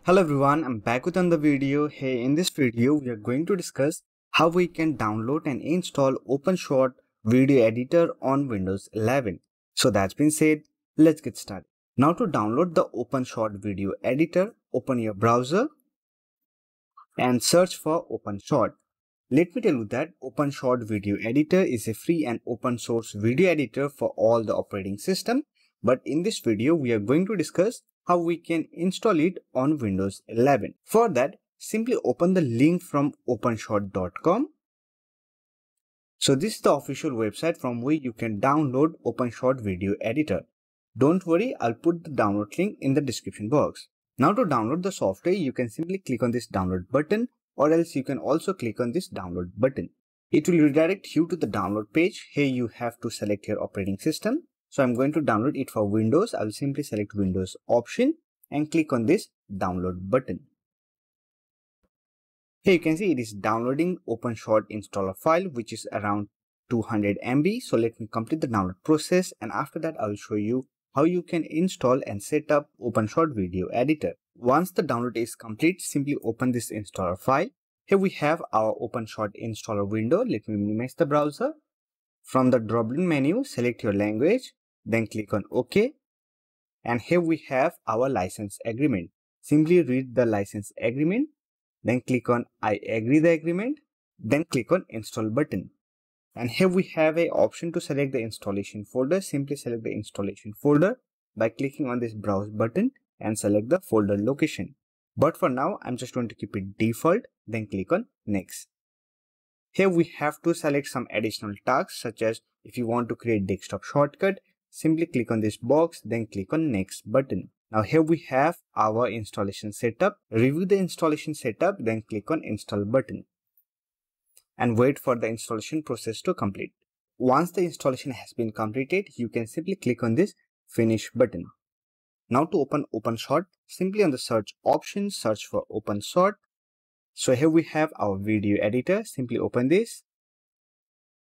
Hello everyone, I'm back with another video. Hey, in this video we are going to discuss how we can download and install OpenShot video editor on Windows 11. So that's been said, let's get started. Now to download the OpenShot video editor, open your browser and search for OpenShot. Let me tell you that OpenShot video editor is a free and open source video editor for all the operating system. But in this video, we are going to discuss how we can install it on Windows 11. For that, simply open the link from openshot.com. So this is the official website from where you can download OpenShot video editor. Don't worry, I'll put the download link in the description box. Now to download the software, you can simply click on this download button, or else you can also click on this download button. It will redirect you to the download page. Here you have to select your operating system. So I'm going to download it for Windows. I'll simply select Windows option and click on this download button. Here you can see it is downloading OpenShot installer file, which is around 200 MB. So let me complete the download process, and after that I'll show you how you can install and set up OpenShot video editor. Once the download is complete, simply open this installer file. Here we have our OpenShot installer window. Let me minimize the browser. From the drop-down menu, select your language, then click on OK. And here we have our license agreement. Simply read the license agreement, then click on I agree the agreement, then click on install button. And here we have an option to select the installation folder. Simply select the installation folder by clicking on this browse button and select the folder location. But for now, I'm just going to keep it default, then click on next. Here we have to select some additional tasks, such as if you want to create desktop shortcut, simply click on this box, then click on next button. Now here we have our installation setup. Review the installation setup, then click on install button and wait for the installation process to complete. Once the installation has been completed, you can simply click on this finish button. Now to open OpenShot, simply on the search option, search for OpenShot. So here we have our video editor. Simply open this.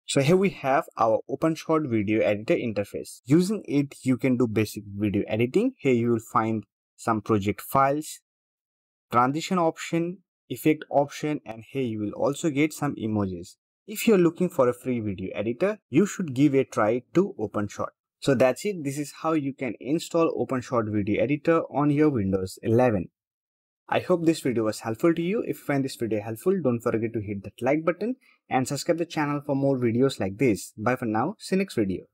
So here we have our OpenShot video editor interface. Using it, you can do basic video editing. Here you will find some project files, transition option, effect option, and here you will also get some emojis. If you're looking for a free video editor, you should give a try to OpenShot. So that's it. This is how you can install OpenShot video editor on your Windows 11. I hope this video was helpful to you. If you find this video helpful, don't forget to hit that like button and subscribe the channel for more videos like this. Bye for now. See you next video.